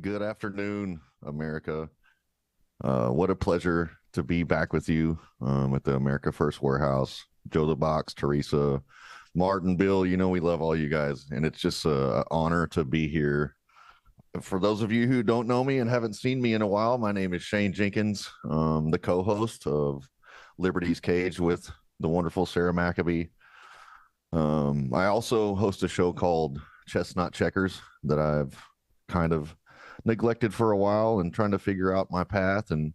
Good afternoon, America. What a pleasure to be back with you at the America First Warehouse. Joe the Box, Teresa, Martin, Bill, we love all you guys. And it's just an honor to be here. For those of you who don't know me and haven't seen me in a while, my name is Shane Jenkins, the co host of Liberty's Cage with the wonderful Sarah Mcabee. I also host a show called Chestnut Checkers that I've kind of neglected for a while and trying to figure out my path and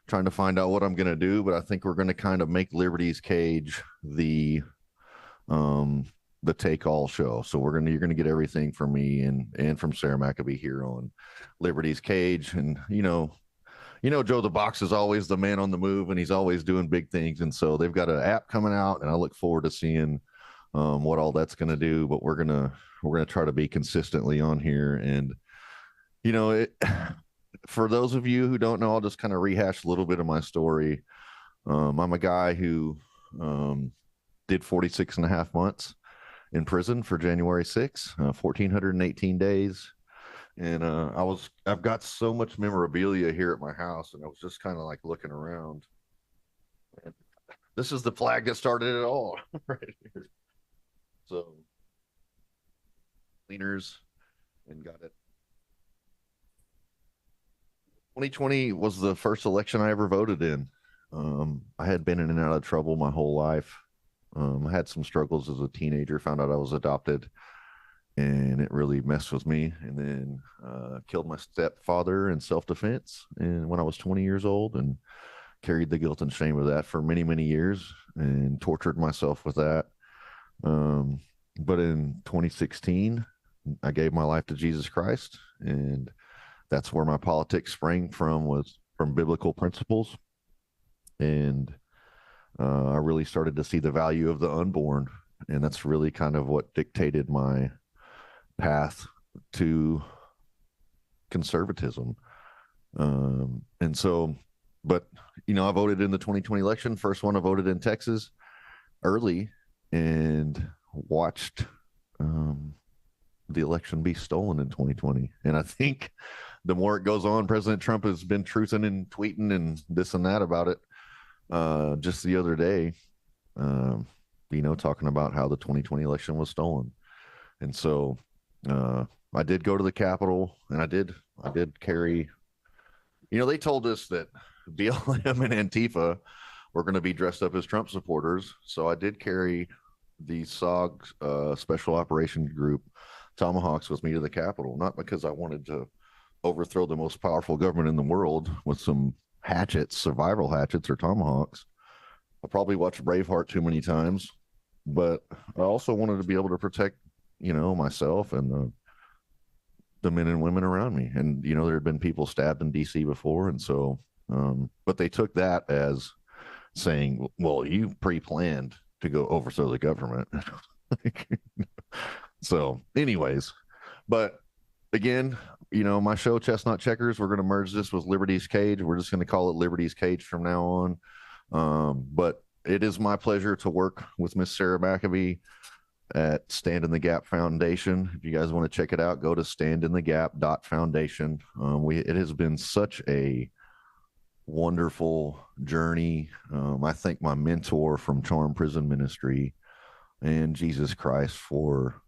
trying to find out what I'm going to do. But I think we're going to kind of make Liberty's Cage um the take all show. So you're gonna get everything from me and from Sarah Mcabee here on Liberty's Cage. And Joe the Box is always the man on the move and he's always doing big things. And so they've got an app coming out and I look forward to seeing what all that's going to do. But we're gonna try to be consistently on here. And it, for those of you who don't know, I'll just kind of rehash a little bit of my story. I'm a guy who did 46 and a half months in prison for January 6th, 1,418 days. And I've got so much memorabilia here at my house, and I was just kind of like looking around. And this is the flag that started it all right here. So, cleaners and got it. 2020 was the first election I ever voted in. I had been in and out of trouble my whole life. I had some struggles as a teenager, found out I was adopted, and it really messed with me. And then killed my stepfather in self-defense and when I was 20 years old, and carried the guilt and shame of that for many, many years and tortured myself with that. But in 2016, I gave my life to Jesus Christ, and that's where my politics sprang from, was from biblical principles. And I really started to see the value of the unborn. And that's really kind of what dictated my path to conservatism. And so, but, I voted in the 2020 election, first one I voted in Texas early, and watched the election be stolen in 2020. And I think the more it goes on, President Trump has been truthing and tweeting and this and that about it. Just the other day, talking about how the 2020 election was stolen. And so I did go to the Capitol, and I did carry, they told us that BLM and Antifa were going to be dressed up as Trump supporters. So I did carry the SOG Special Operations Group Tomahawks with me to the Capitol, not because I wanted to overthrow the most powerful government in the world with some hatchets, survival hatchets or tomahawks. I probably watched Braveheart too many times, but I also wanted to be able to protect, myself and the men and women around me. And, there had been people stabbed in DC before. And so, but they took that as saying, well, you pre-planned to go overthrow the government. So anyways, but again, my show Chestnut Checkers, we're going to merge this with Liberty's Cage. We're just going to call it Liberty's Cage from now on. But it is my pleasure to work with Miss Sarah Mcabee at Stand in the Gap Foundation. If you guys want to check it out, go to standinthegap.foundation. It has been such a wonderful journey. I thank my mentor from Charm Prison Ministry and Jesus Christ for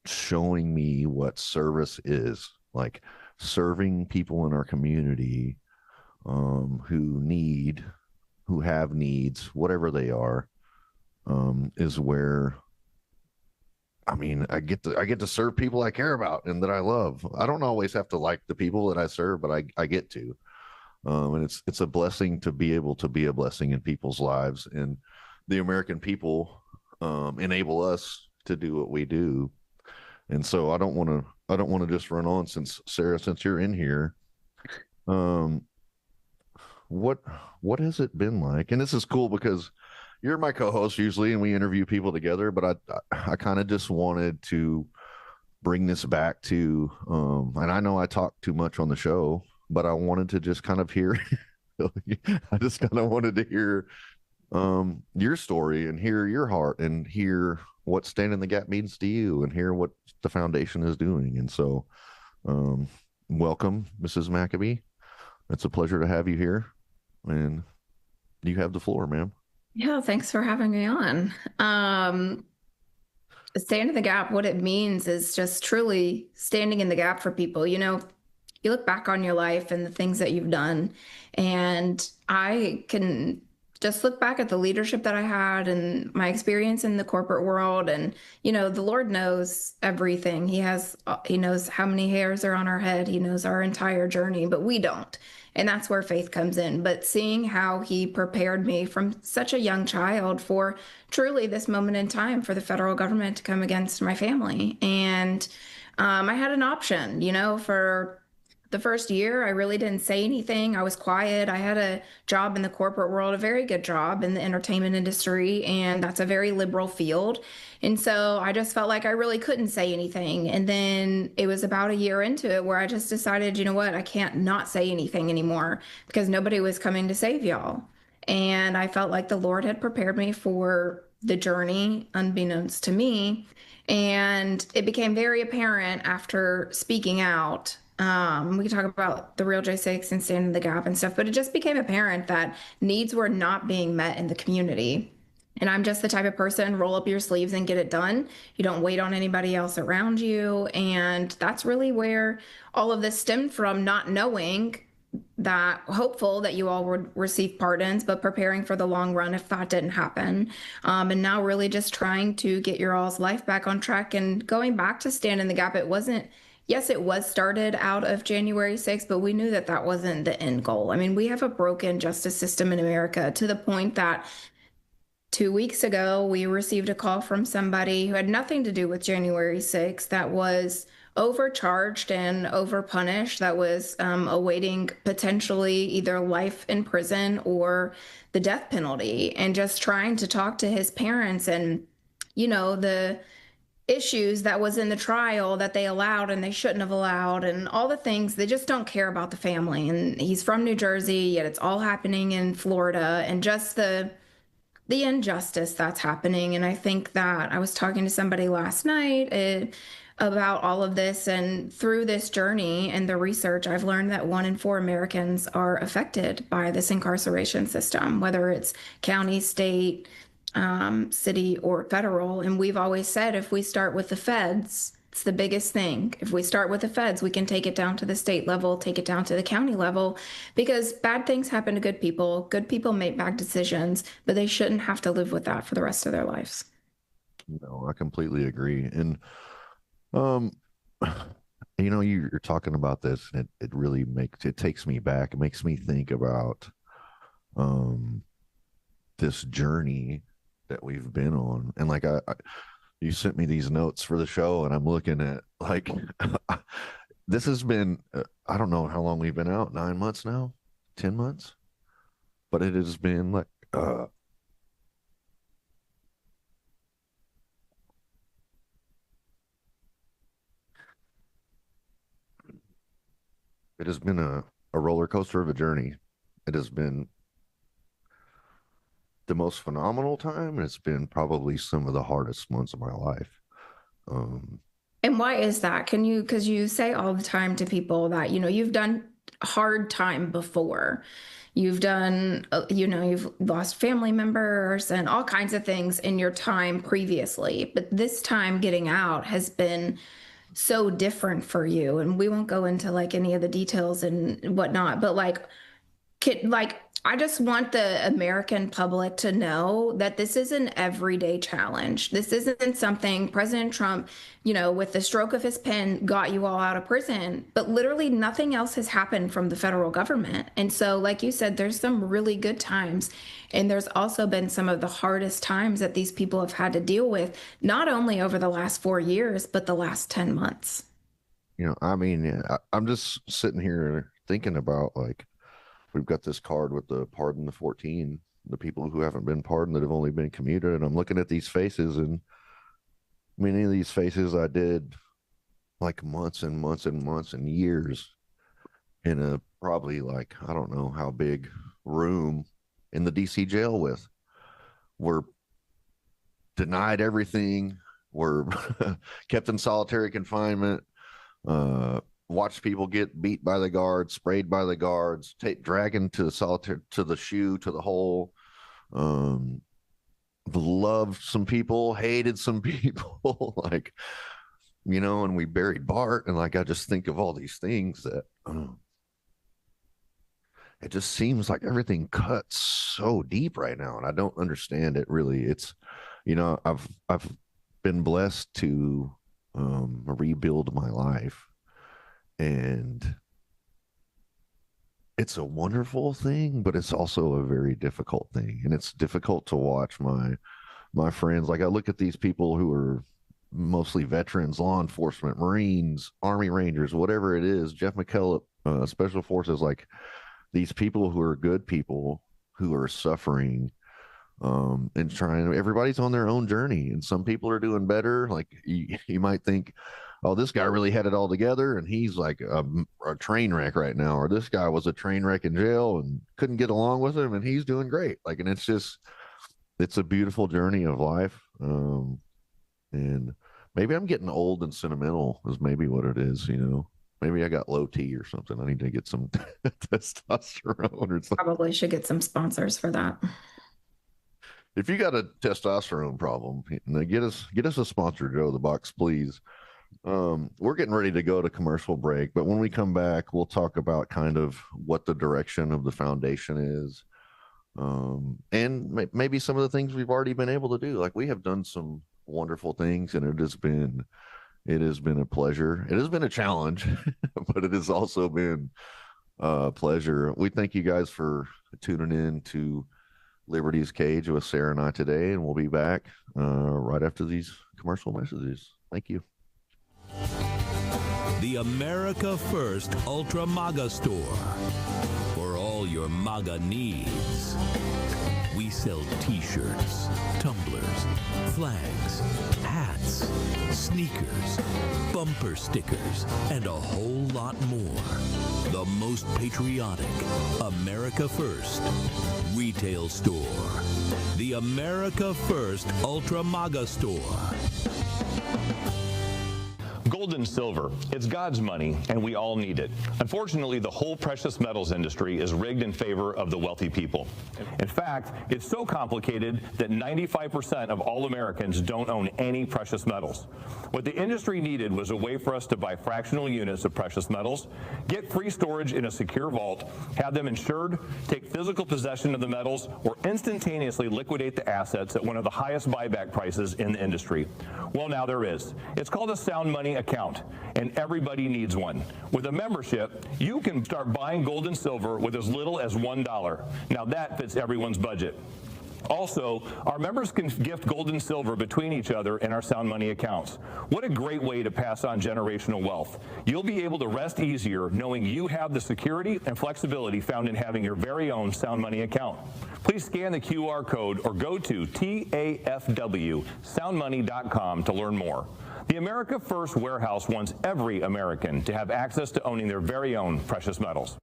showing me what service is, like serving people in our community who have needs, whatever they are, is where I get to serve people I care about and that I love. I don't always have to like the people that I serve, but I get to. And it's a blessing to be able to be a blessing in people's lives, and the American people enable us to do what we do. And so I don't want to just run on, since Sarah, since you're in here, what has it been like? And this is cool because you're my co-host usually, and we interview people together, but I kind of just wanted to bring this back to, and I know I talk too much on the show, but I wanted to just kind of hear, I just kind of wanted to hear your story and hear your heart and hear what Stand in the Gap means to you and hear what the foundation is doing. And so welcome, Mrs. Mcabee. It's a pleasure to have you here, and you have the floor, ma'am. Yeah, thanks for having me on. Stand in the gap, what it means is just truly standing in the gap for people. You look back on your life and the things that you've done, and I can just look back at the leadership that I had and my experience in the corporate world. And, the Lord knows everything. He knows how many hairs are on our head. He knows our entire journey, but we don't. And that's where faith comes in. But seeing how he prepared me from such a young child for truly this moment in time for the federal government to come against my family. And I had an option, for the first year, I really didn't say anything. I was quiet. I had a job in the corporate world, a very good job in the entertainment industry, and that's a very liberal field. And so I just felt like I really couldn't say anything. And then it was about a year into it where I just decided, you know what, I can't not say anything anymore because nobody was coming to save y'all. And I felt like the Lord had prepared me for the journey, unbeknownst to me. And it became very apparent after speaking out. We can talk about the real J6 and standing in the gap and stuff, but it just became apparent that needs were not being met in the community. And I'm just the type of person, roll up your sleeves and get it done. You don't wait on anybody else around you. And that's really where all of this stemmed from, not knowing that, hopeful that you all would receive pardons, but preparing for the long run if that didn't happen. And now really just trying to get your all's life back on track and going back to stand in the gap. It wasn't, yes, it was started out of January 6th, but we knew that that wasn't the end goal. I mean, we have a broken justice system in America to the point that 2 weeks ago, we received a call from somebody who had nothing to do with January 6th that was overcharged and overpunished, that was awaiting potentially either life in prison or the death penalty, and just trying to talk to his parents and, the issues that was in the trial that they allowed and they shouldn't have allowed, and all the things. They just don't care about the family. And he's from New Jersey, yet it's all happening in Florida, and just the injustice that's happening. And I think that I was talking to somebody last night about all of this. And through this journey and the research, I've learned that 1 in 4 Americans are affected by this incarceration system, whether it's county, state, city, or federal. And we've always said if we start with the feds, it's the biggest thing. If we start with the feds, we can take it down to the state level, take it down to the county level, because bad things happen to good people. Good people make bad decisions, but they shouldn't have to live with that for the rest of their lives. No, I completely agree. And um, you're talking about this, and it really it takes me back. It makes me think about um this journey that we've been on. And like you sent me these notes for the show, and I'm looking at like this has been I don't know how long we've been out, 9 months now, 10 months, but it has been like it has been a roller coaster of a journey. It has been the most phenomenal time, and it's been probably some of the hardest months of my life. um And why is that? Because you say all the time to people that, you've done hard time before. You've done, you've lost family members and all kinds of things in your time previously. But this time getting out has been so different for you. And we won't go into like any of the details and whatnot, but like I just want the American public to know that this is an everyday challenge. This isn't something President Trump, with the stroke of his pen, got you all out of prison, but literally nothing else has happened from the federal government. And so, like you said, there's some really good times, and there's also been some of the hardest times that these people have had to deal with, not only over the last 4 years, but the last 10 months. I mean, I'm just sitting here thinking about like we've got this card with the pardon the 14, the people who haven't been pardoned that have only been commuted. And I'm looking at these faces, and many of these faces I did like months and months and months and years in a probably like, I don't know how big room in the DC jail with. Were denied everything, were kept in solitary confinement, watched people get beat by the guards, sprayed by the guards, dragged to the solitary, to the shoe, to the hole. Loved some people, hated some people, like, you know, and we buried Bart. And like, I just think of all these things that it just seems like everything cuts so deep right now. And I don't understand it really. It's, you know, I've been blessed to rebuild my life, and it's a wonderful thing, but it's also a very difficult thing. And it's difficult to watch my friends. Like, I look at these people who are mostly veterans, law enforcement, Marines, Army Rangers, whatever it is, Jeff McKellop, Special Forces, like these people who are good people who are suffering, and trying. Everybody's on their own journey, and some people are doing better. Like, you might think, oh, this guy really had it all together and he's like a train wreck right now, or this guy was a train wreck in jail and couldn't get along with him and he's doing great. Like, and it's a beautiful journey of life. And maybe I'm getting old and sentimental is maybe what it is, you know. Maybe I got low T or something. I need to get some testosterone or something. Probably should get some sponsors for that. If you got a testosterone problem, get us a sponsor, Joe the Box, please. We're getting ready to go to commercial break, but when we come back, we'll talk about kind of what the direction of the foundation is, and maybe some of the things we've already been able to do. Like, we have done some wonderful things, and it has been a pleasure. It has been a challenge, but it has also been a pleasure. We thank you guys for tuning in to Liberty's Cage with Sarah and I today, and we'll be back right after these commercial messages. Thank you. The America First Ultra MAGA store. For all your MAGA needs. We sell t-shirts, tumblers, flags, hats, sneakers, bumper stickers, and a whole lot more. The most patriotic America First retail store. The America First Ultra MAGA store. Gold and silver, it's God's money, and we all need it. Unfortunately, the whole precious metals industry is rigged in favor of the wealthy people. In fact, it's so complicated that 95% of all Americans don't own any precious metals. What the industry needed was a way for us to buy fractional units of precious metals, get free storage in a secure vault, have them insured, take physical possession of the metals, or instantaneously liquidate the assets at one of the highest buyback prices in the industry. Well, now there is. It's called a sound money account, and everybody needs one. With a membership, you can start buying gold and silver with as little as $1. Now that fits everyone's budget. Also, our members can gift gold and silver between each other in our Sound Money accounts. What a great way to pass on generational wealth. You'll be able to rest easier knowing you have the security and flexibility found in having your very own Sound Money account. Please scan the QR code or go to tafwsoundmoney.com to learn more. The America First Warehouse wants every American to have access to owning their very own precious metals.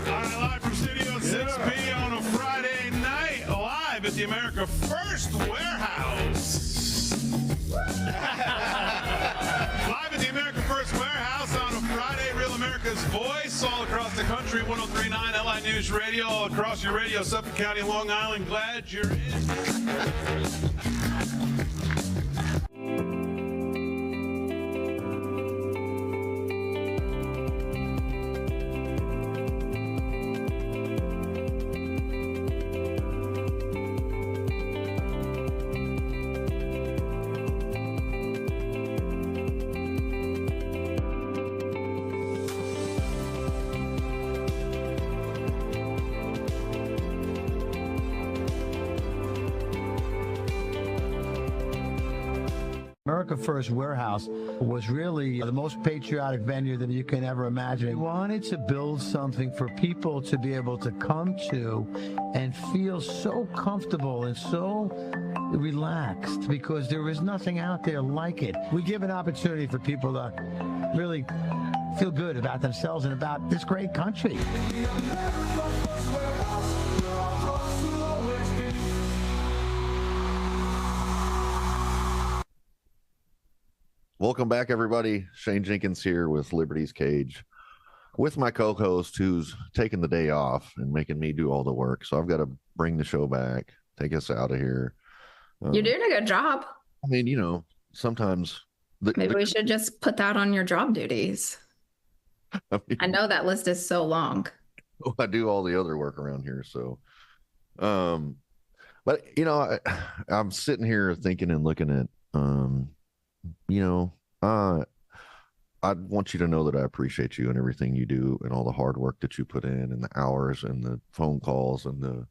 Live from Studio 6B on a Friday night, live at the America First Warehouse. Live at the America First Warehouse on a Friday, Real America's Voice, all across the country, 103.9 LI News Radio, all across your radio, Suffolk County, Long Island. Glad you're in. America First Warehouse was really the most patriotic venue that you can ever imagine. We wanted to build something for people to be able to come to and feel so comfortable and so relaxed, because there is nothing out there like it. We give an opportunity for people to really feel good about themselves and about this great country. Welcome back, everybody. Shane Jenkins here with Liberty's Cage, with my co-host who's taking the day off and making me do all the work. So I've got to bring the show back, take us out of here. You're doing a good job. I mean, sometimes Maybe we should just put that on your job duties. I know that list is so long. I do all the other work around here. So, but I'm sitting here thinking and looking at, I want you to know that I appreciate you and everything you do and all the hard work that you put in and the hours and the phone calls and the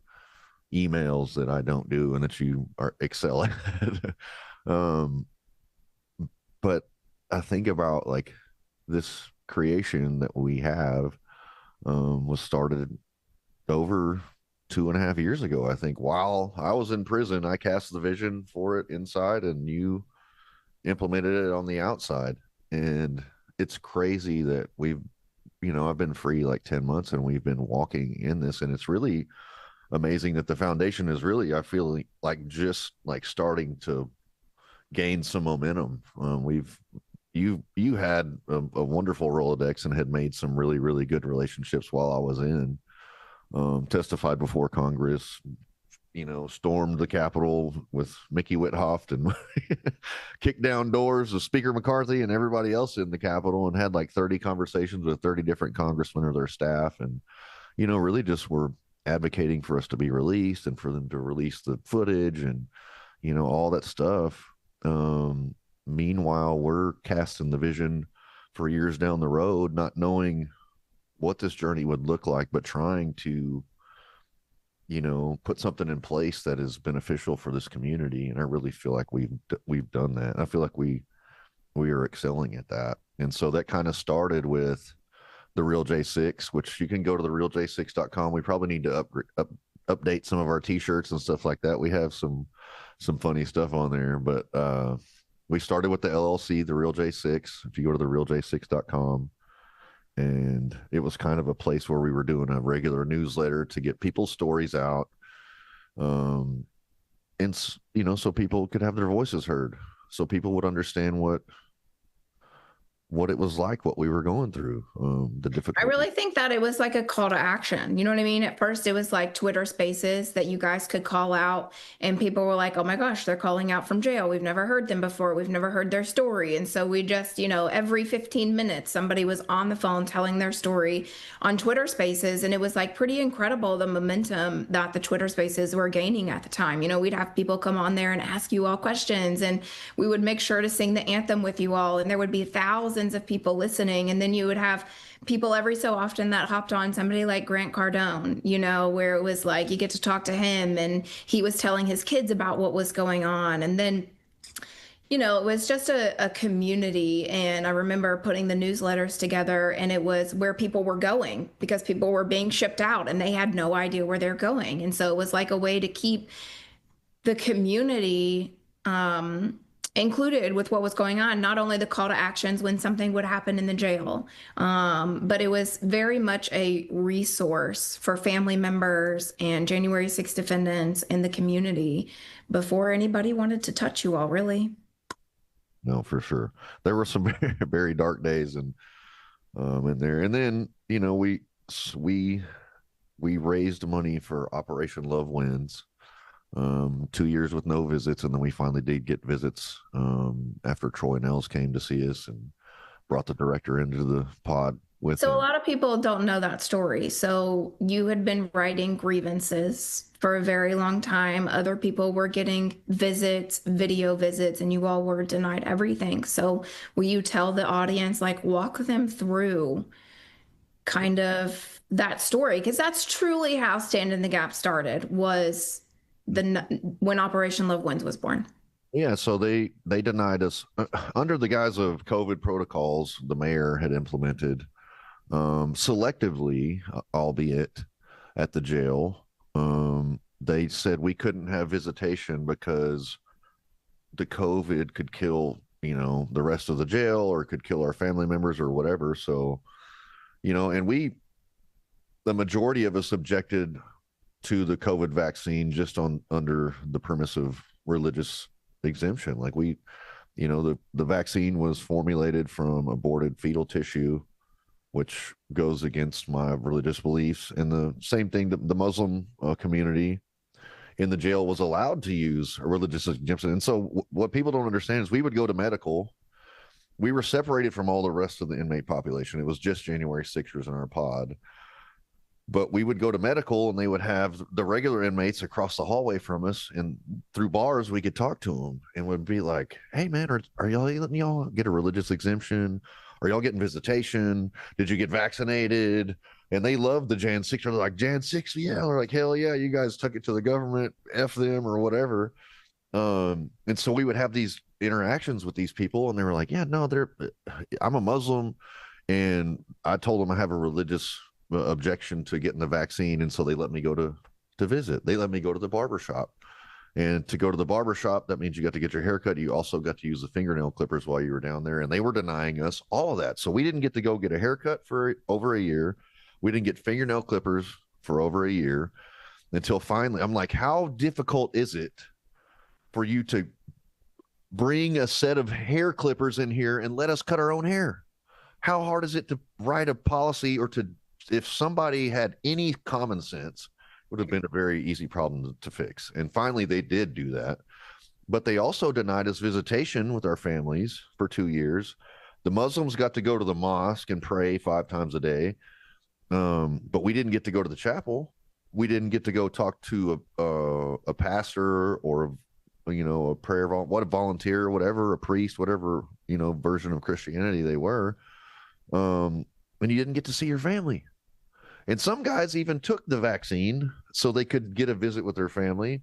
emails that I don't do and that you are excel at. But I think about like this creation that we have was started over 2.5 years ago. I think while I was in prison, I cast the vision for it inside and you implemented it on the outside. And it's crazy that I've been free like 10 months and we've been walking in this, and it's really amazing that the foundation is really, I feel like just like starting to gain some momentum. You had a wonderful Rolodex and had made some really, really good relationships while I was in, testified before Congress, stormed the Capitol with Mickey Whithoft and kicked down doors of Speaker McCarthy and everybody else in the Capitol, and had like 30 conversations with 30 different congressmen or their staff. And, really just were advocating for us to be released and for them to release the footage and, all that stuff. Meanwhile, we're casting the vision for years down the road, not knowing what this journey would look like, but trying to put something in place that is beneficial for this community. And I really feel like we've done that. I feel like we are excelling at that. And so that kind of started with the Real J6, which you can go to the realj6.com. We probably need to update some of our t-shirts and stuff like that. We have some funny stuff on there, but we started with the LLC, the Real J6. If you go to the realj6.com, and it was kind of a place where we were doing a regular newsletter to get people's stories out. And, so people could have their voices heard, so people would understand what it was like, what we were going through, the difficulty. I really think that it was like a call to action. You know what I mean? At first, it was like Twitter Spaces that you guys could call out, and people were like, oh my gosh, they're calling out from jail. We've never heard them before. We've never heard their story. And so we just, every 15 minutes, somebody was on the phone telling their story on Twitter Spaces. And it was like pretty incredible, the momentum that the Twitter Spaces were gaining at the time. We'd have people come on there and ask you all questions, and we would make sure to sing the anthem with you all. And there would be thousands of people listening. And then you would have people every so often that hopped on, somebody like Grant Cardone, where it was like you get to talk to him and he was telling his kids about what was going on. And then, it was just a community. And I remember putting the newsletters together, and it was where people were going because people were being shipped out and they had no idea where they're going. And so it was like a way to keep the community included with what was going on, not only the call to actions when something would happen in the jail, but it was very much a resource for family members and January 6 defendants in the community before anybody wanted to touch you all, really. No, for sure. There were some very, very dark days in there. And then, we raised money for Operation Love Wins. 2 years with no visits, and then we finally did get visits after Troy Nels came to see us and brought the director into the pod with him. A lot of people don't know that story. So you had been writing grievances for a very long time. Other people were getting visits, video visits, and you all were denied everything. So will you tell the audience, walk them through kind of that story? Because that's truly how Stand in the Gap started, was when Operation Love Wins was born. Yeah, so they denied us under the guise of COVID protocols the mayor had implemented selectively, albeit at the jail. They said we couldn't have visitation because the COVID could kill, the rest of the jail, or could kill our family members or whatever. So, and the majority of us objected to the COVID vaccine just under the premise of religious exemption. the vaccine was formulated from aborted fetal tissue, which goes against my religious beliefs. And the same thing, the Muslim community in the jail was allowed to use a religious exemption. And so what people don't understand is we would go to medical. We were separated from all the rest of the inmate population. It was just January 6ers in our pod. But we would go to medical and they would have the regular inmates across the hallway from us, and through bars we could talk to them and would be like, hey man, are y'all letting y'all get a religious exemption? Are y'all getting visitation? Did you get vaccinated? And they loved the Jan 6. They're like, Jan 6, yeah. They're like, hell yeah, you guys took it to the government, F them or whatever. And so we would have these interactions with these people, and they were like, yeah, no, I'm a Muslim, and I told them I have a religious objection to getting the vaccine, and so they let me go to visit. They let me go to the barber shop, and to go to the barber shop, that means you got to get your hair cut. You also got to use the fingernail clippers while you were down there, and they were denying us all of that. So we didn't get to go get a haircut for over a year. We didn't get fingernail clippers for over a year, until finally I'm like, how difficult is it for you to bring a set of hair clippers in here and let us cut our own hair? How hard is it to write a policy, or to, if somebody had any common sense, would have been a very easy problem to fix. And finally they did do that. But they also denied us visitation with our families for 2 years. The Muslims got to go to the mosque and pray 5 times a day. But we didn't get to go to the chapel. We didn't get to go talk to a pastor or a prayer, a volunteer, whatever, a priest, whatever, version of Christianity they were. And you didn't get to see your family. And some guys even took the vaccine so they could get a visit with their family,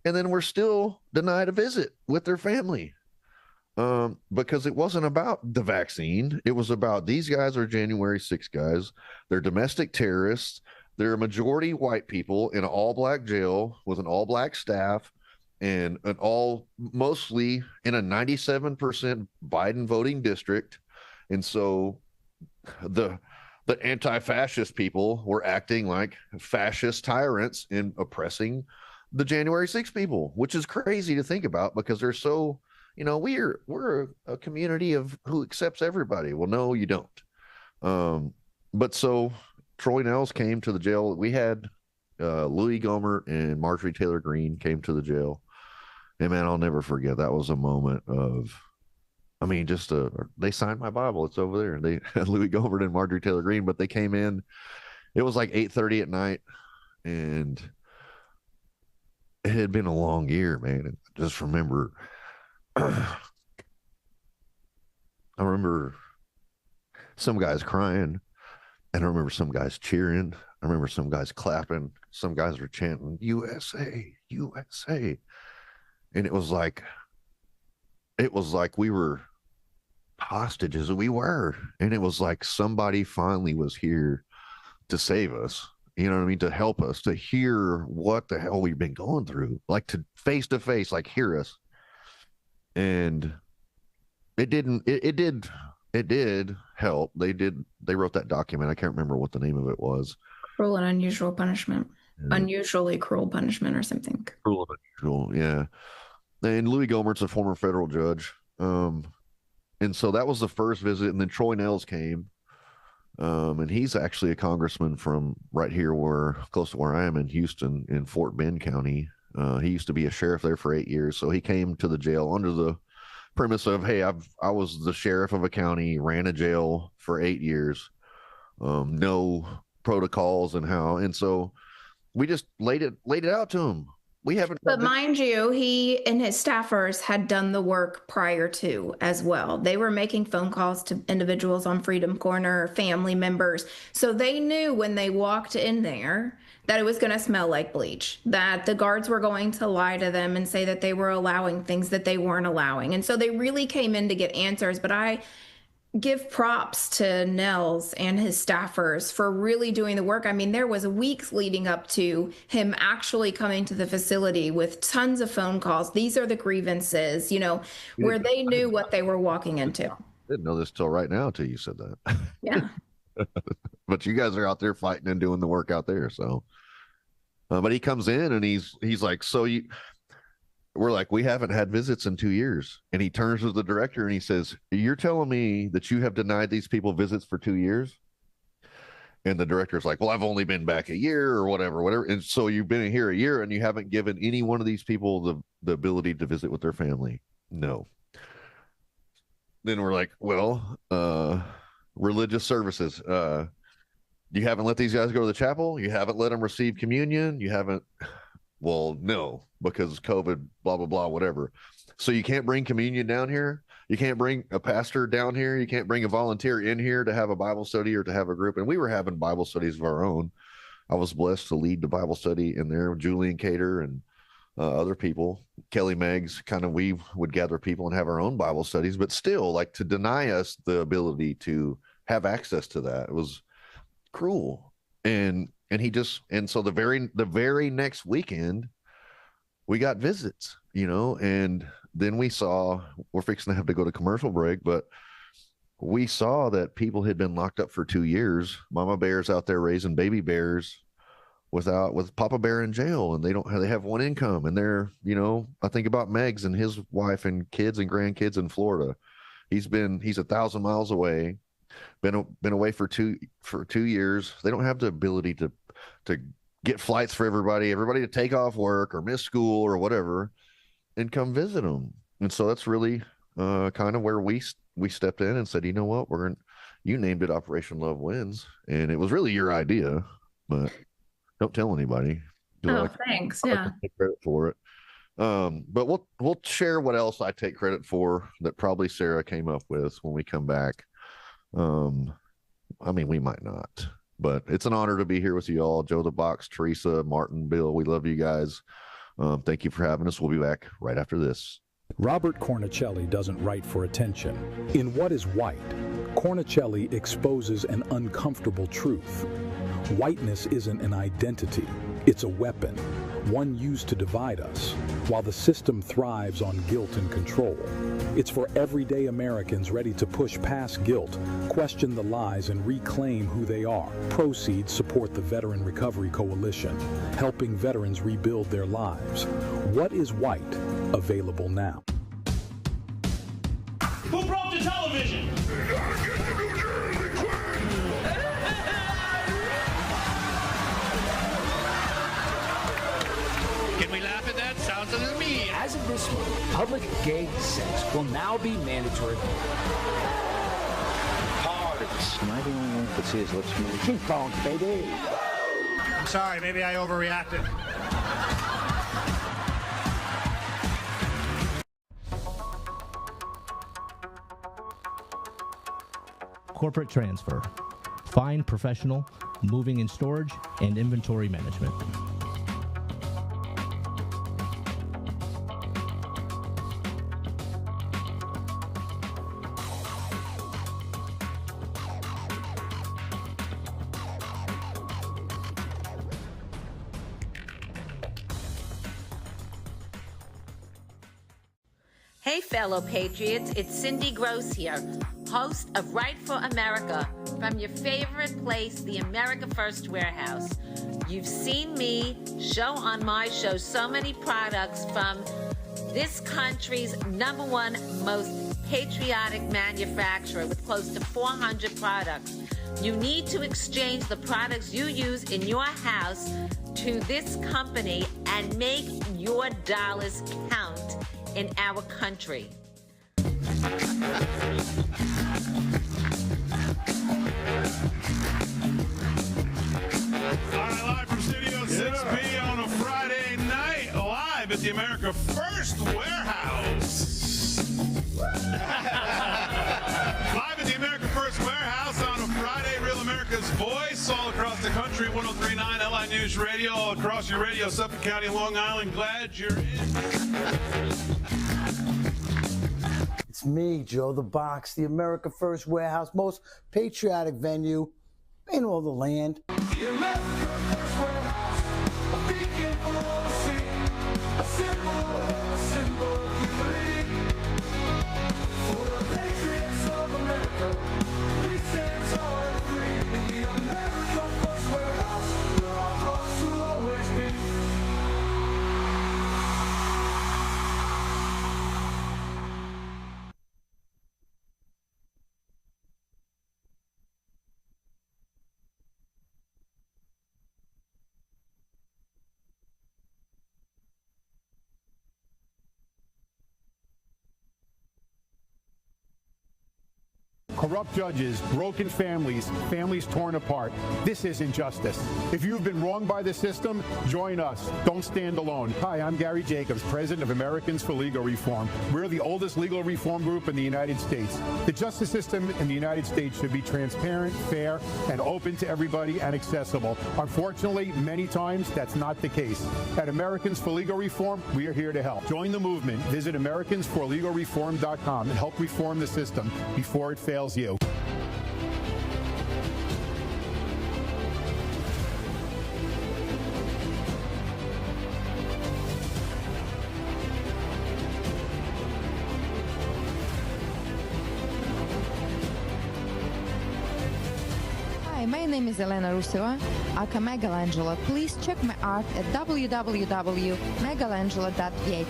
and then were still denied a visit with their family. Because it wasn't about the vaccine. It was about, these guys are January 6 guys. They're domestic terrorists. They're a majority white people in an all-black jail with an all-black staff, and mostly in a 97% Biden voting district. And so the anti-fascist people were acting like fascist tyrants in oppressing the January 6 people, which is crazy to think about, because they're so, we're a community of who accepts everybody. Well, no, you don't. But so Troy Nels came to the jail. We had Louis Gohmert and Marjorie Taylor Greene came to the jail. And man, I'll never forget. That was a moment of, they signed my Bible. It's over there. They had Louis Gohmert and Marjorie Taylor Greene, but they came in. It was like 8:30 at night, and it had been a long year, man. And I just remember, I remember some guys crying, and I remember some guys cheering. I remember some guys clapping. Some guys were chanting USA, USA. And it was like we were hostages. We were. And it was like somebody finally was here to save us. You know what I mean? To help us, to hear what the hell we've been going through, like to face, like hear us. And it did help. They wrote that document. I can't remember what the name of it was. Cruel and unusual punishment. Yeah. Unusually cruel punishment or something. Cruel and unusual, yeah. And Louis Gohmert's a former federal judge. And so that was the first visit. And then Troy Nels came. And he's actually a congressman from right here, close to where I am in Houston, in Fort Bend County. He used to be a sheriff there for 8 years. So he came to the jail under the premise of, hey, I was the sheriff of a county, ran a jail for 8 years, no protocols and so we just laid it out to him. We haven't. But mind you, he and his staffers had done the work prior to as well. They were making phone calls to individuals on Freedom Corner, family members. So they knew when they walked in there that it was going to smell like bleach, that the guards were going to lie to them and say that they were allowing things that they weren't allowing. And so they really came in to get answers. But I give props to Nels and his staffers for really doing the work. I mean, there was weeks leading up to him actually coming to the facility with tons of phone calls. These are the grievances, where they knew what they were walking into. I didn't know this till right now, till you said that. Yeah. But you guys are out there fighting and doing the work out there. So, but he comes in and he's like, so we're like, we haven't had visits in 2 years. And he turns to the director and he says, you're telling me that you have denied these people visits for 2 years? And the director's like, well, I've only been back a year or whatever. And so you've been here a year and you haven't given any one of these people the ability to visit with their family. No. Then we're like, well, religious services. You haven't let these guys go to the chapel. You haven't let them receive communion. You haven't. Well, no, because COVID, blah, blah, blah, whatever. So you can't bring communion down here. You can't bring a pastor down here. You can't bring a volunteer in here to have a Bible study or to have a group. And we were having Bible studies of our own. I was blessed to lead the Bible study in there with Julian Cater and other people. Kelly Meggs, kind of, we would gather people and have our own Bible studies, but still, like, to deny us the ability to have access to that, it was cruel. And so the very next weekend we got visits, and then we're fixing to have to go to commercial break, but we saw that people had been locked up for 2 years. Mama bears out there raising baby bears with Papa Bear in jail, and they have one income, and they're, I think about Meggs and his wife and kids and grandkids in Florida. He's 1,000 miles away, been away for 2 years. They don't have the ability to get flights for everybody to take off work or miss school or whatever and come visit them. And so that's really kind of where we stepped in and said, you know what, you named it Operation Love Wins, and it was really your idea, but don't tell anybody. Thanks. Yeah. Take credit for it. But we'll share what else I take credit for that probably Sarah came up with when we come back. We might not, but it's an honor to be here with you all. Joe the Box, Teresa, Martin, Bill, we love you guys. Thank you for having us. We'll be back right after this. Robert Cornicelli doesn't write for attention. In What is White, Cornicelli exposes an uncomfortable truth. Whiteness isn't an identity, it's a weapon, one used to divide us, while the system thrives on guilt and control. It's for everyday Americans ready to push past guilt, question the lies, and reclaim who they are. Proceeds support the Veteran Recovery Coalition, helping veterans rebuild their lives. What is White? Available now. Who broke the television? Can we laugh at that? Sounds a little mean. As of this month, public gay sex will now be mandatory. Parts. Am I the only one that sees his lips move? Cheekbones, baby. I'm sorry, maybe I overreacted. Corporate transfer, fine professional, moving and storage, and inventory management. Hey, fellow patriots, it's Cindy Gross here, host of Right for America, from your favorite place, the America First Warehouse. You've seen me show on my show so many products from this country's #1 most patriotic manufacturer with close to 400 products. You need to exchange the products you use in your house to this company and make your dollars count in our country. All right, live from Studio 6B on a Friday night, live at the America First Warehouse. Live at the America First Warehouse on a Friday, Real America's Voice, all across the country, 103.9 LI News Radio, all across your radio, Suffolk County, Long Island. Glad you're in. It's me, Joe the Box, the America First Warehouse, most patriotic venue in all the land. The America First Warehouse, a beacon for all to see, a symbol of unity. For the patriots of America, we stand tall and free. The America First Warehouse, where our hearts will always be. corrupt judges, broken families, families torn apart. This isn't justice. If you've been wronged by the system, join us. Don't stand alone. Hi, I'm Gary Jacobs, president of Americans for Legal Reform. We're the oldest legal reform group in the United States. The justice system in the United States should be transparent, fair, and open to everybody and accessible. Unfortunately, many times that's not the case. At Americans for Legal Reform, we are here to help. Join the movement. Visit AmericansForLegalReform.com and help reform the system before it fails you. Hi, my name is Elena Ruseva, aka Megalangela. Please check my art at www.megalangela.vip.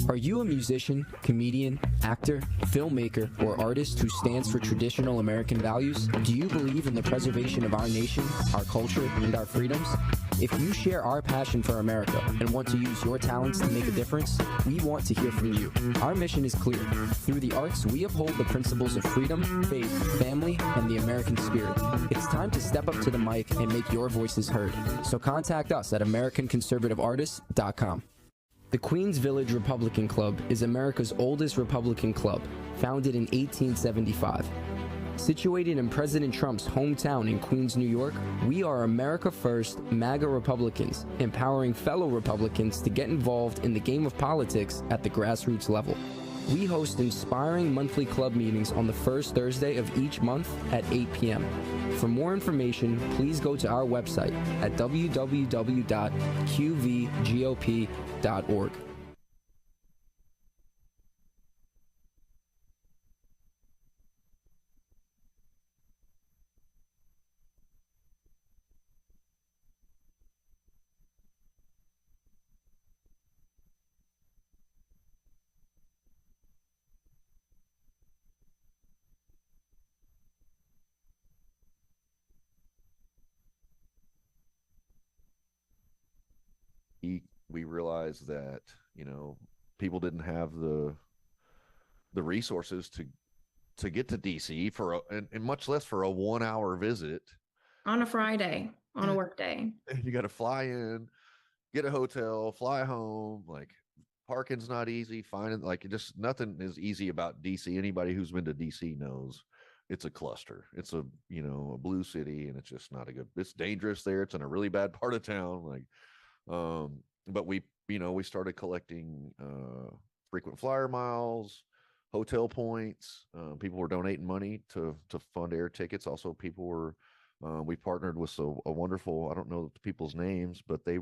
Are you a musician, comedian, actor, filmmaker, or artist who stands for traditional American values? Do you believe in the preservation of our nation, our culture, and our freedoms? If you share our passion for America and want to use your talents to make a difference, we want to hear from you. Our mission is clear. Through the arts, we uphold the principles of freedom, faith, family, and the American spirit. It's time to step up to the mic and make your voices heard. So contact us at AmericanConservativeArtists.com. The Queens Village Republican Club is America's oldest Republican club, founded in 1875. Situated in President Trump's hometown in Queens, New York, we are America First MAGA Republicans, empowering fellow Republicans to get involved in the game of politics at the grassroots level. We host inspiring monthly club meetings on the first Thursday of each month at 8 p.m. For more information, please go to our website at www.qvgop.org. We realized that, people didn't have the resources to get to DC and much less for a 1 hour visit on a Friday, on a work day. You got to fly in, get a hotel, fly home. Like, parking's not easy. Finding, like, just nothing is easy about DC. Anybody who's been to DC knows it's a cluster. It's a blue city, and it's just not it's dangerous there. It's in a really bad part of town. Like, but we started collecting frequent flyer miles, hotel points. People were donating money to fund air tickets. Also, people were we partnered with a wonderful, I don't know the people's names, but they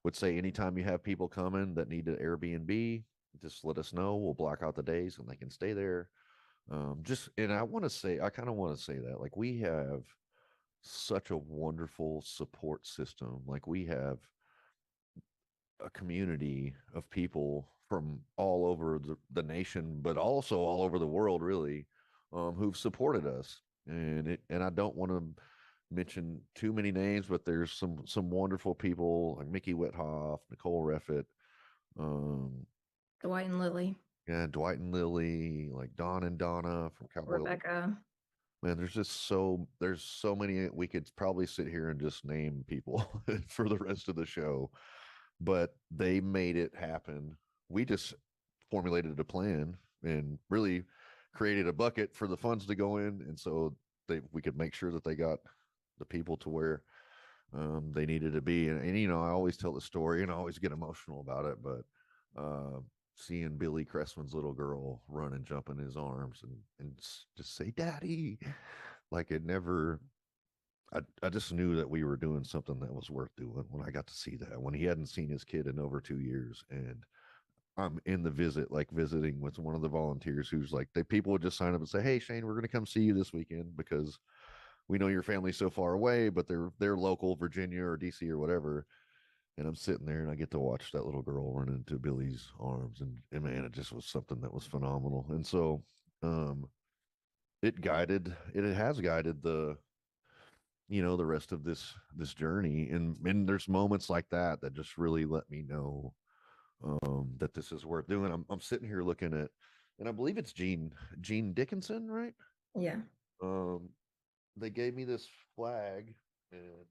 would say anytime you have people coming that need an Airbnb, just let us know. We'll block out the days and they can stay there. And I kind of want to say that, like, we have such a wonderful support system. Like, we have a community of people from all over the nation, but also all over the world, really, who've supported us. And I don't want to mention too many names, but there's some wonderful people like Mickey Wethoff, Nicole Reffett, Dwight and Lily. Yeah, Dwight and Lily, like Don and Donna from Cowboy. Rebecca. Man, there's so many. We could probably sit here and just name people for the rest of the show, but they made it happen. We just formulated a plan and really created a bucket for the funds to go in, and so we could make sure that they got the people to where they needed to be. And I always tell the story, and I always get emotional about it, but seeing Billy Cressman's little girl run and jump in his arms and just say, "Daddy," like, it never. I just knew that we were doing something that was worth doing when I got to see that, when he hadn't seen his kid in over 2 years. And I'm in the visiting with one of the volunteers who's like, people would just sign up and say, "Hey, Shane, we're going to come see you this weekend because we know your family's so far away, but they're local, Virginia or DC or whatever." And I'm sitting there and I get to watch that little girl run into Billy's arms, and man, it just was something that was phenomenal. And so it has guided the rest of this journey. And there's moments like that just really let me know that this is worth doing. I'm sitting here looking at, and I believe it's Gene Dickinson, right? Yeah. They gave me this flag, and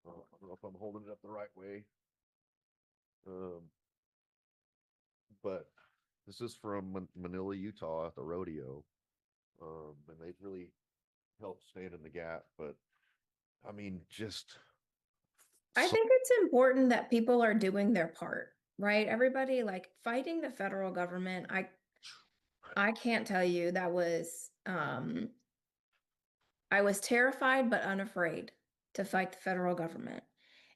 I don't know if I'm holding it up the right way. But this is from Manila, Utah at the rodeo. And they've really helped stand in the gap. But I mean, just I think it's important that people are doing their part, right? Everybody like fighting the federal government. I can't tell you that was I was terrified but unafraid to fight the federal government.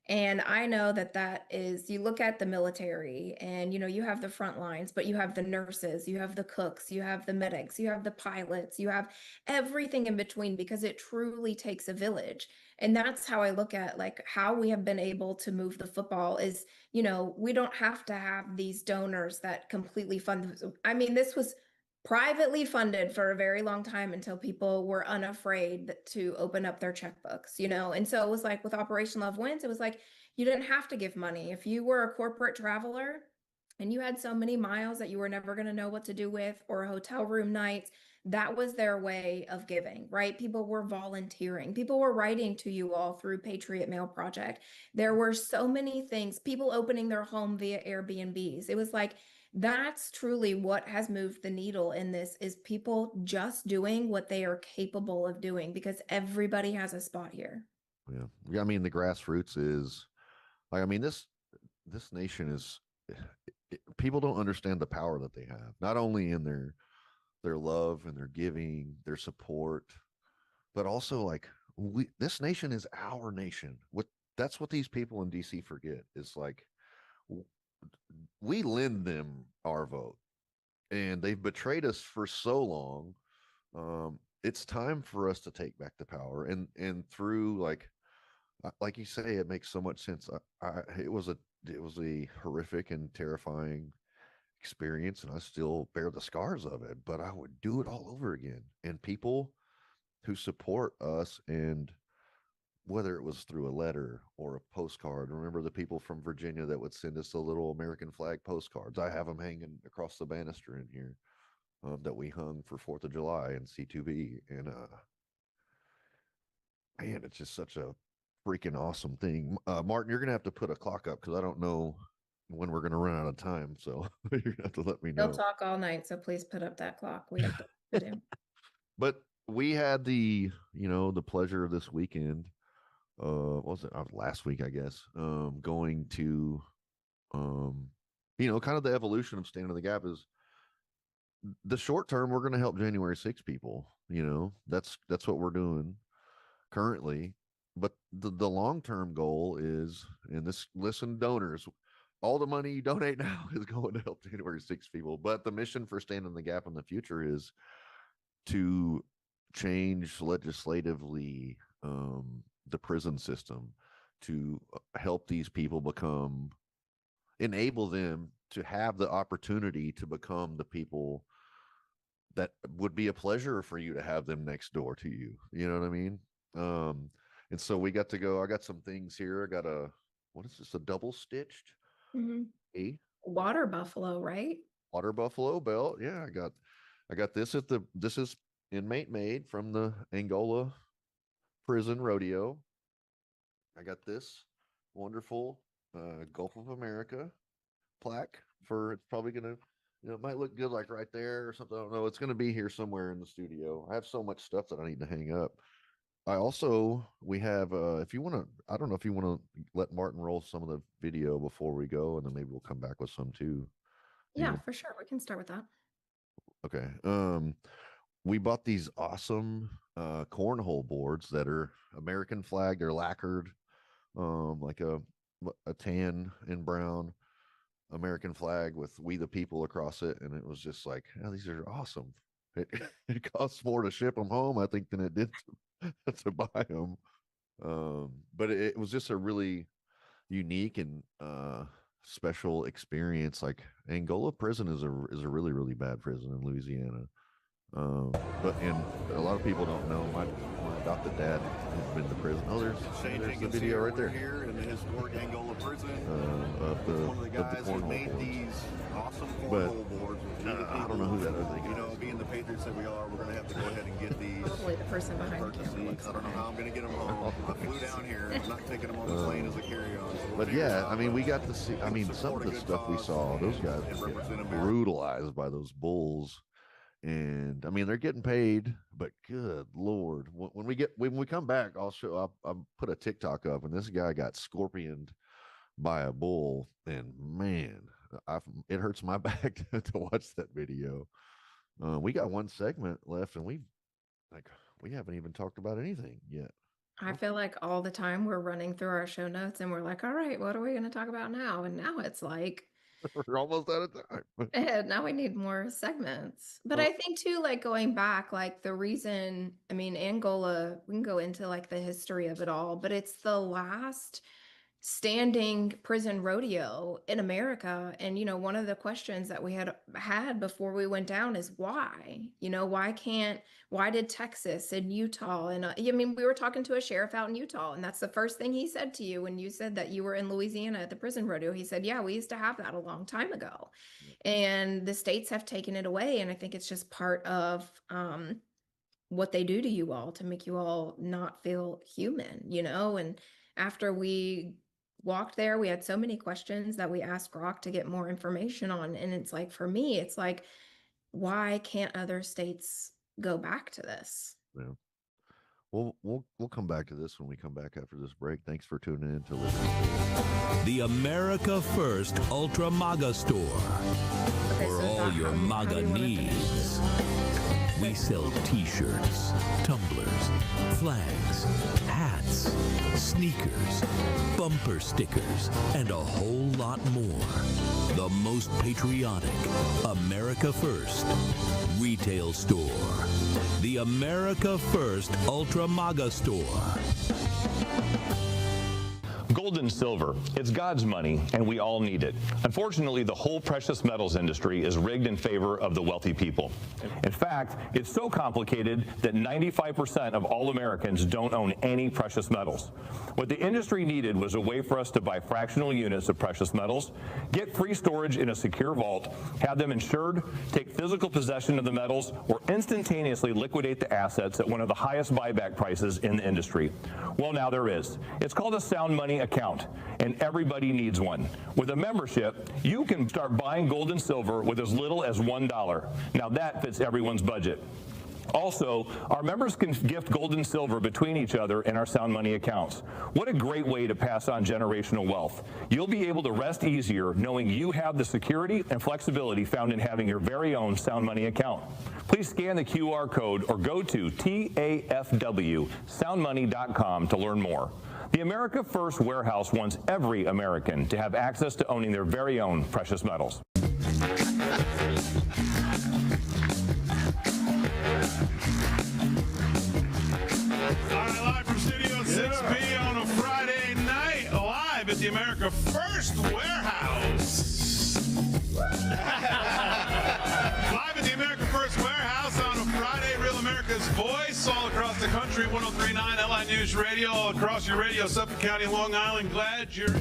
And I know that that is, you look at the military and, you know, you have the front lines, but you have the nurses, you have the cooks, you have the medics, you have the pilots, you have everything in between because it truly takes a village. And that's how I look at like how we have been able to move the football is, you know, we don't have to have these donors that completely fund. I mean, this was privately funded for a very long time until people were unafraid to open up their checkbooks, you know? And so it was like with Operation Love Wins, it was like you didn't have to give money. If you were a corporate traveler and you had so many miles that you were never going to know what to do with, or hotel room nights, that was their way of giving, right? People were volunteering. People were writing to you all through Patriot Mail Project. There were so many things, people opening their home via Airbnbs. It was like, that's truly what has moved the needle in this is people just doing what they are capable of doing because everybody has a spot here. Yeah. I mean, the grassroots is like, I mean, this nation is, people don't understand the power that they have, not only in their love and their giving, their support, but also like this nation is our nation. That's what these people in DC forget. Is like we lend them our vote, and they've betrayed us for so long. It's time for us to take back the power, and through like you say, it makes so much sense. It was a horrific and terrifying experience, and I still bear the scars of it, but I would do it all over again. And people who support us, and whether it was through a letter or a postcard, remember the people from Virginia that would send us the little American flag postcards? I have them hanging across the banister in here that we hung for 4th of July and C2B. And man, it's just such a freaking awesome thing. Martin, you're going to have to put a clock up because I don't know when we're going to run out of time. So you're going to have to let me know. They'll talk all night, so please put up that clock. We have to do. But we had the pleasure this weekend. What was it? Last week, I guess. Going to, kind of the evolution of Stand in the Gap is the short term. We're going to help January 6 people. That's what we're doing currently. But the long term goal is, and this, listen, donors, all the money you donate now is going to help January 6 people. But the mission for Stand in the Gap in the future is to change legislatively the prison system to help these people enable them to have the opportunity to become the people that would be a pleasure for you to have them next door to you. You know what I mean? And so we got to go. I got some things here. I got what is this? A double stitched water buffalo, right? Water buffalo belt. Yeah, I got this this is inmate made from the Angola prison rodeo. I got this wonderful Gulf of America plaque it's probably gonna, it might look good like right there or something. I don't know. It's gonna be here somewhere in the studio. I have so much stuff that I need to hang up. We have if you want to, I don't know if you want to let Martin roll some of the video before we go, and then maybe we'll come back with some too. Yeah, for sure. We can start with that. Okay. We bought these awesome cornhole boards that are American flag. They're lacquered, like a tan and brown American flag with "We the People" across it, and it was just like, oh, these are awesome. It costs more to ship them home, I think, than it did to buy them. But it was just a really unique and special experience. Like Angola prison is a really, really bad prison in Louisiana. And a lot of people don't know. My adopted dad has been to prison. Oh, there's the video right there. Here in the historic Angola prison. the one of the guys who made these awesome cornhole boards. I don't know who that other guy is. Being the Patriots that we are, we're going to have to go ahead and get these. Probably the person behind the camera looks I don't know how I'm going to get them home. I flew down here. I'm not taking them on the plane as a carry-on. But yeah, I mean, we got to see. I mean, some of the stuff we saw, those guys were getting brutalized by those bulls. And I mean, they're getting paid, but good Lord, when we come back, I'll put a TikTok up, and this guy got scorpioned by a bull, and man, it hurts my back to watch that video. We got one segment left, and we haven't even talked about anything yet. I feel like all the time we're running through our show notes and we're like, all right, what are we going to talk about now? And now it's like, we're almost out of time. and now we need more segments. But I think too, like going back, like the reason, I mean, Angola, we can go into like the history of it all, but it's the last standing prison rodeo in America. And, one of the questions that we had before we went down is why, why did Texas and Utah and I mean, we were talking to a sheriff out in Utah, and that's the first thing he said to you when you said that you were in Louisiana at the prison rodeo. He said, yeah, we used to have that a long time ago, and the states have taken it away. And I think it's just part of, what they do to you all to make you all not feel human, and after we walked there, we had so many questions that we asked Rock to get more information on. And it's like, for me, it's like, why can't other states go back to this? Yeah. We'll come back to this when we come back after this break. Thanks for tuning in to Liberty. The America First Ultra MAGA Store. For all your MAGA needs. We sell t-shirts, tumblers, flags, hats, sneakers, bumper stickers, and a whole lot more. The most patriotic America First retail store. The America First Ultra MAGA Store. Gold and silver, it's God's money, and we all need it. Unfortunately, the whole precious metals industry is rigged in favor of the wealthy people. In fact, it's so complicated that 95% of all Americans don't own any precious metals. What the industry needed was a way for us to buy fractional units of precious metals, get free storage in a secure vault, have them insured, take physical possession of the metals, or instantaneously liquidate the assets at one of the highest buyback prices in the industry. Well, now there is. It's called a sound money account, and everybody needs one. With a membership, you can start buying gold and silver with as little as $1. Now that fits everyone's budget. Also, our members can gift gold and silver between each other in our Sound Money accounts. What a great way to pass on generational wealth. You'll be able to rest easier knowing you have the security and flexibility found in having your very own Sound Money account. Please scan the QR code or go to tafwsoundmoney.com to learn more. The America First Warehouse wants every American to have access to owning their very own precious metals. Live from Studio 6B on a Friday night, live at the America First Warehouse. Live at the America First Warehouse on a Friday, Real America's Voice, all across the country, 103.9 LI News Radio, all across your radio, Suffolk County, Long Island. Glad you're in.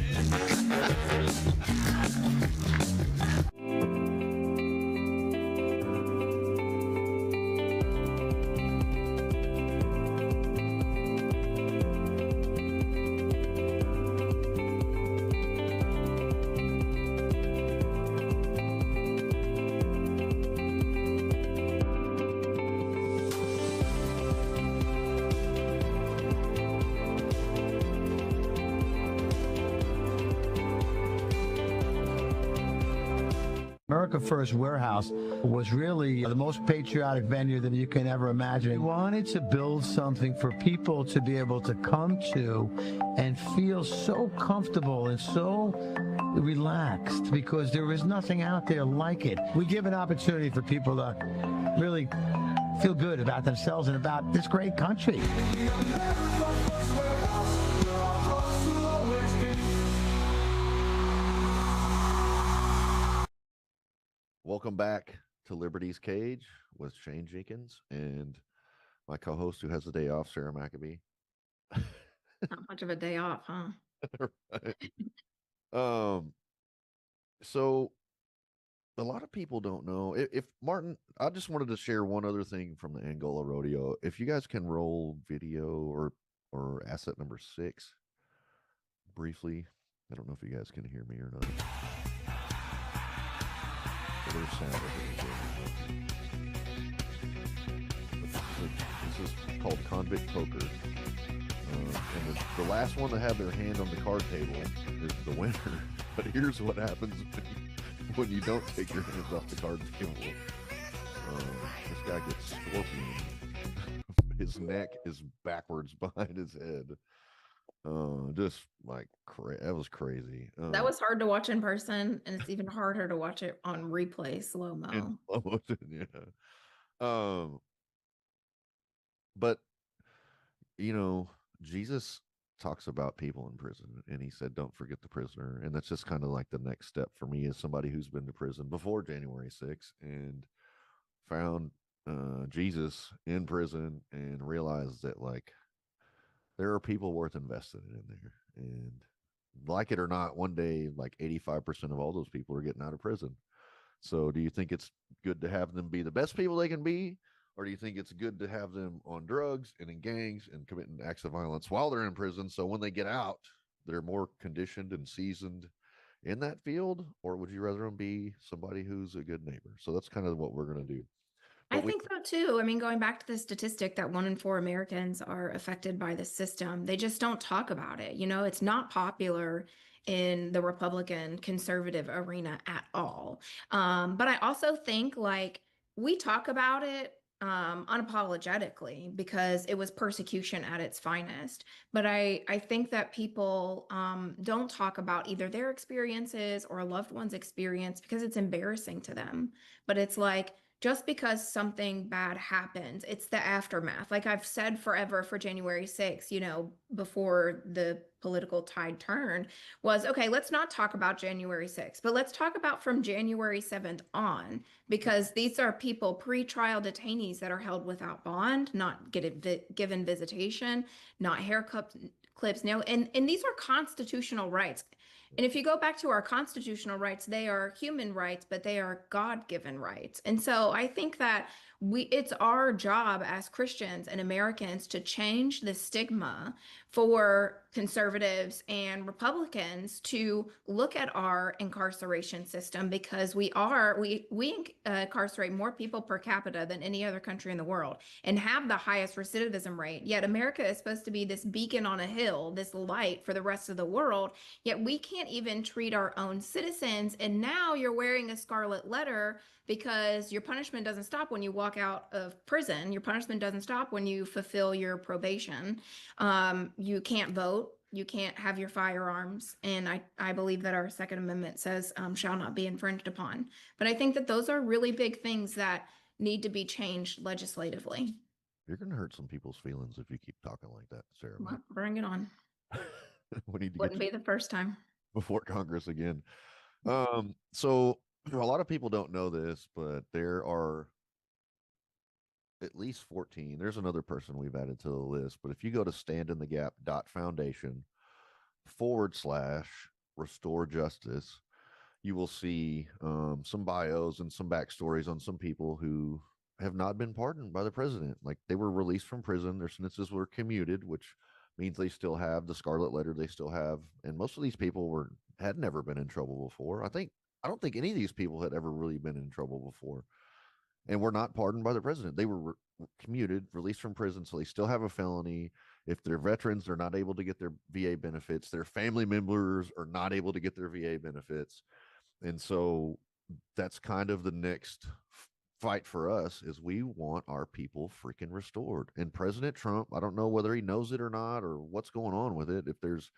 America First Warehouse was really the most patriotic venue that you can ever imagine. We wanted to build something for people to be able to come to and feel so comfortable and so relaxed, because there is nothing out there like it. We give an opportunity for people to really feel good about themselves and about this great country. Welcome back to Liberty's Cage with Shane Jenkins and my co-host who has the day off, Sarah Mcabee. Not much of a day off, huh? Right. So a lot of people don't know if Martin. I just wanted to share one other thing from the Angola rodeo. If you guys can roll video or asset number 6 briefly. I don't know if you guys can hear me or not. There's sound This is called convict poker. And the last one to have their hand on the card table is the winner. But here's what happens when you don't take your hands off the card table. This guy gets scorpion. His neck is backwards behind his head. Just like that was crazy. That was hard to watch in person, and it's even harder to watch it on replay slow mo. Yeah. But Jesus talks about people in prison, and he said, "Don't forget the prisoner." And that's just kind of like the next step for me as somebody who's been to prison before January 6th and found Jesus in prison and realized that like there are people worth investing in there, and like it or not, one day like 85% of all those people are getting out of prison. So do you think it's good to have them be the best people they can be? Or do you think it's good to have them on drugs and in gangs and committing acts of violence while they're in prison? So when they get out, they're more conditioned and seasoned in that field? Or would you rather them be somebody who's a good neighbor? So that's kind of what we're going to do. I think so too. I mean, going back to the statistic that 1 in 4 Americans are affected by the system, they just don't talk about it. It's not popular in the Republican conservative arena at all. But I also think like we talk about it unapologetically because it was persecution at its finest. But I think that people don't talk about either their experiences or a loved one's experience because it's embarrassing to them. But it's like, just because something bad happens, it's the aftermath. Like I've said forever for January 6th, before the political tide turned, was okay, let's not talk about January 6th, but let's talk about from January 7th on, because these are people, pre-trial detainees that are held without bond, not given visitation, not haircut clips, no, and these are constitutional rights. And if you go back to our constitutional rights, they are human rights, but they are God-given rights. And so I think that it's our job as Christians and Americans to change the stigma for conservatives and Republicans to look at our incarceration system, because we incarcerate more people per capita than any other country in the world and have the highest recidivism rate. Yet America is supposed to be this beacon on a hill, this light for the rest of the world. Yet we can't even treat our own citizens. And now you're wearing a scarlet letter because your punishment doesn't stop when you walk out of prison. Your punishment doesn't stop when you fulfill your probation. You can't vote. You can't have your firearms. And I believe that our Second Amendment says shall not be infringed upon. But I think that those are really big things that need to be changed legislatively. You're going to hurt some people's feelings if you keep talking like that, Sarah. Well, bring it on. We need to Wouldn't be the first time. Before Congress again. So a lot of people don't know this, but there are at least 14. There's another person we've added to the list, but if you go to standinthegap.foundation/restore justice, you will see some bios and some backstories on some people who have not been pardoned by the president. Like they were released from prison, their sentences were commuted, which means they still have the scarlet letter. They still have, and most of these people had never been in trouble before. I don't think any of these people had ever really been in trouble before, and were not pardoned by the president. They were commuted, released from prison, so they still have a felony. If they're veterans, they're not able to get their VA benefits. Their family members are not able to get their VA benefits, and so that's kind of the next fight for us is we want our people freaking restored. And President Trump, I don't know whether he knows it or not or what's going on with it. If there's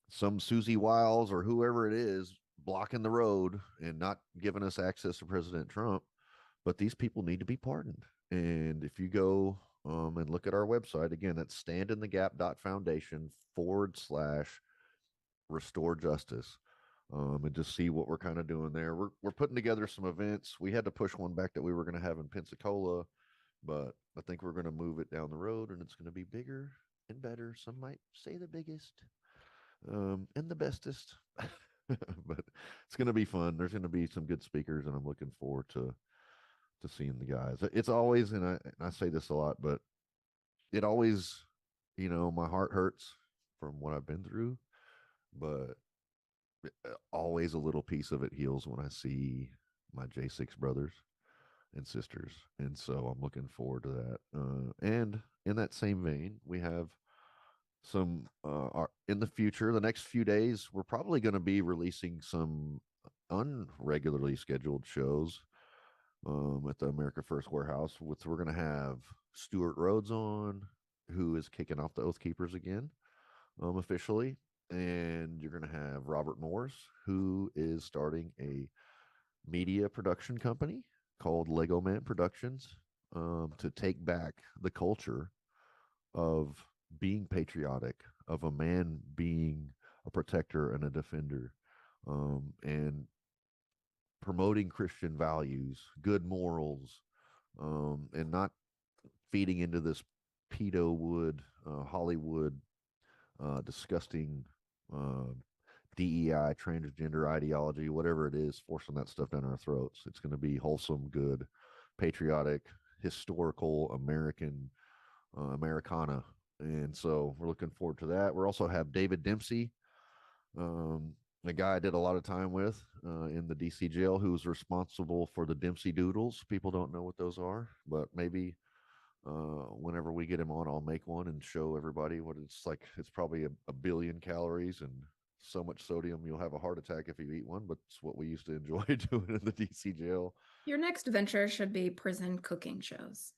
some Susie Wiles or whoever it is blocking the road and not giving us access to President Trump, but these people need to be pardoned. And if you go and look at our website, again, that's standinthegap.foundation/restore justice. And just see what we're kind of doing there. We're putting together some events. We had to push one back that we were going to have in Pensacola, but I think we're going to move it down the road, and it's going to be bigger and better. Some might say the biggest, and the bestest. but it's going to be fun. There's going to be some good speakers, and I'm looking forward to seeing the guys. It's always, and I say this a lot, but it always, my heart hurts from what I've been through, but always a little piece of it heals when I see my J6 brothers and sisters. And so I'm looking forward to that. And in that same vein, we have some in the future, the next few days, we're probably going to be releasing some unregularly scheduled shows at the America First Warehouse. We're going to have Stuart Rhodes on, who is kicking off the Oath Keepers again, officially. And you're going to have Robert Morris, who is starting a media production company called Lego Man Productions, to take back the culture of being patriotic, of a man being a protector and a defender, and promoting Christian values, good morals, and not feeding into this pedo wood, Hollywood, disgusting DEI, transgender ideology, whatever it is, forcing that stuff down our throats. It's going to be wholesome, good, patriotic, historical, American, Americana. And so we're looking forward to that. We also have David Dempsey, a guy I did a lot of time with in the DC jail, who's responsible for the Dempsey Doodles. People don't know what those are, but maybe whenever we get him on, I'll make one and show everybody what it's like. It's probably a billion calories and so much sodium you'll have a heart attack if you eat one, but it's what we used to enjoy doing in the DC jail. Your next venture should be prison cooking shows.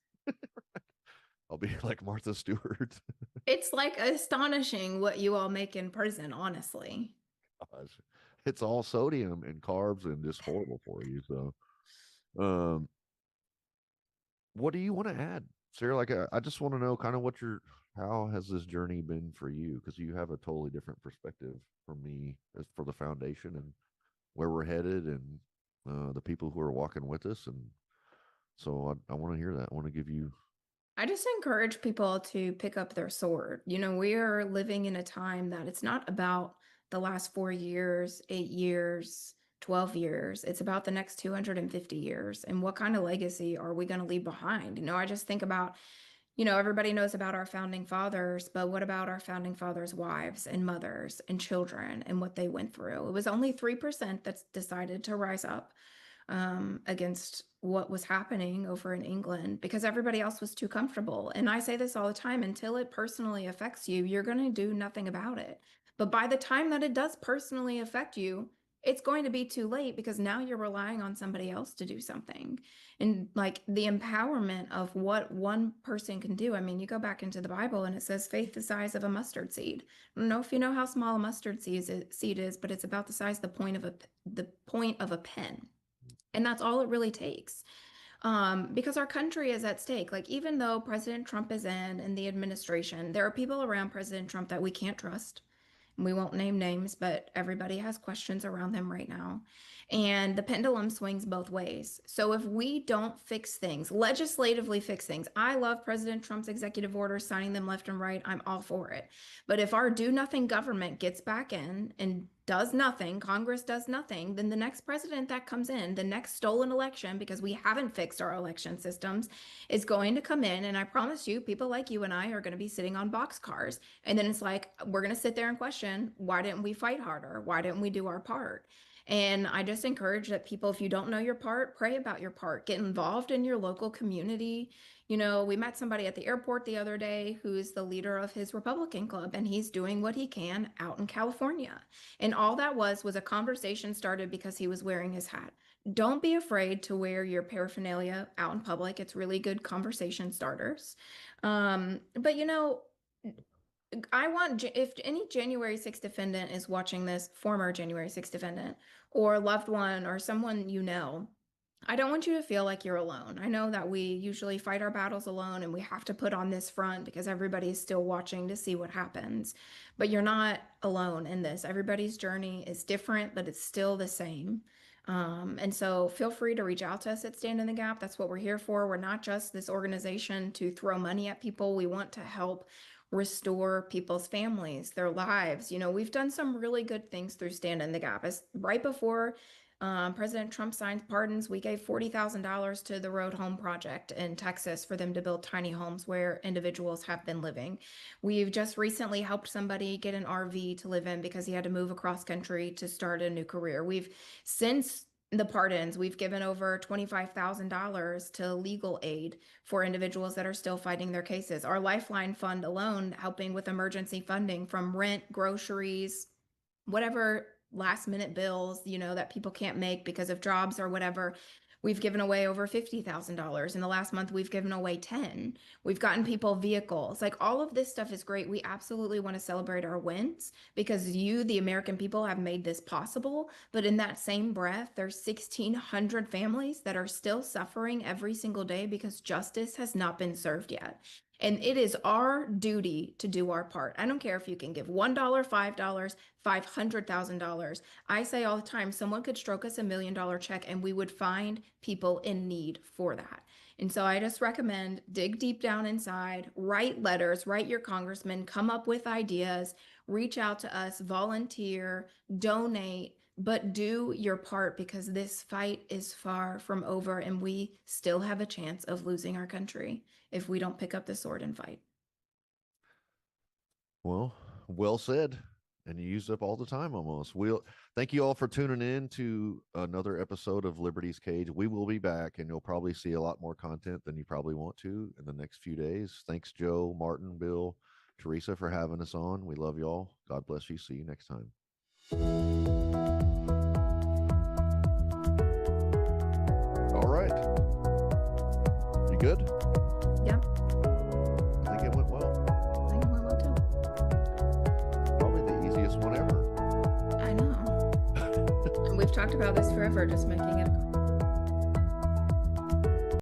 I'll be like Martha Stewart. It's like astonishing what you all make in prison, honestly. Gosh, it's all sodium and carbs and just horrible for you. So, what do you want to add, Sarah? Like, I just want to know kind of how has this journey been for you? Because you have a totally different perspective from me as for the foundation and where we're headed, and the people who are walking with us. And so I want to hear that. I want to give you. I just encourage people to pick up their sword. We are living in a time that it's not about the last 4 years, 8 years, 12 years. It's about the next 250 years. And what kind of legacy are we going to leave behind? I just think about, everybody knows about our founding fathers, but what about our founding fathers' wives and mothers and children and what they went through? It was only 3% that decided to rise up against what was happening over in England because everybody else was too comfortable. And I say this all the time, until it personally affects you, you're going to do nothing about it. But by the time that it does personally affect you, it's going to be too late because now you're relying on somebody else to do something. And like the empowerment of what one person can do. I mean, you go back into the Bible and it says faith the size of a mustard seed. I don't know if you know how small a mustard seed is, but it's about the size of the point of a pen. And that's all it really takes. Because our country is at stake. Like, even though President Trump is in and the administration, there are people around President Trump that we can't trust. We won't name names, but everybody has questions around them right now. And the pendulum swings both ways. So if we don't fix things, legislatively fix things, I love President Trump's executive orders, signing them left and right. I'm all for it. But if our do nothing government gets back in and does nothing, Congress does nothing, then the next president that comes in, the next stolen election, because we haven't fixed our election systems, is going to come in. And I promise you, people like you and I are going to be sitting on boxcars. And then it's like, we're going to sit there and question, why didn't we fight harder? Why didn't we do our part? And I just encourage that people, if you don't know your part, pray about your part. Get involved in your local community. We met somebody at the airport the other day who's the leader of his Republican club, and he's doing what he can out in California. And all that was a conversation started because he was wearing his hat. Don't be afraid to wear your paraphernalia out in public. It's really good conversation starters. But I want, if any January 6th defendant is watching this, former January 6th defendant, or loved one, or someone I don't want you to feel like you're alone. I know that we usually fight our battles alone and we have to put on this front because everybody's still watching to see what happens. But you're not alone in this. Everybody's journey is different, but it's still the same. And so feel free to reach out to us at Stand in the Gap. That's what we're here for. We're not just this organization to throw money at people. We want to help restore people's families, their lives. You know, we've done some really good things through Stand in the Gap. As right before President Trump signed pardons, we gave $40,000 to the Road Home Project in Texas for them to build tiny homes where individuals have been living. We've just recently helped somebody get an RV to live in because he had to move across country to start a new career. Since the pardons, we've given over $25,000 to legal aid for individuals that are still fighting their cases. Our Lifeline Fund alone, helping with emergency funding from rent, groceries, whatever last minute bills, you know, that people can't make because of jobs or whatever. We've given away over $50,000. In the last month, we've given away 10. We've gotten people vehicles. Like, all of this stuff is great. We absolutely want to celebrate our wins because you, the American people, have made this possible. But in that same breath, there's 1,600 families that are still suffering every single day because justice has not been served yet. And it is our duty to do our part. I don't care if you can give $1, $5, $500,000. I say all the time, someone could stroke us $1 million check and we would find people in need for that. And so I just recommend dig deep down inside, write letters, write your congressman, come up with ideas, reach out to us, volunteer, donate, but do your part because this fight is far from over and we still have a chance of losing our country if we don't pick up the sword and fight. Well, well said. And you used up all the time almost. Thank you all for tuning in to another episode of Liberty's Cage. We will be back, and you'll probably see a lot more content than you probably want to in the next few days. Thanks, Joe, Martin, Bill, Teresa, for having us on. We love y'all. God bless you. See you next time. All right. You good? Yeah. I think it went well. I think it went well too. Probably the easiest one ever. I know. And we've talked about this forever, just making it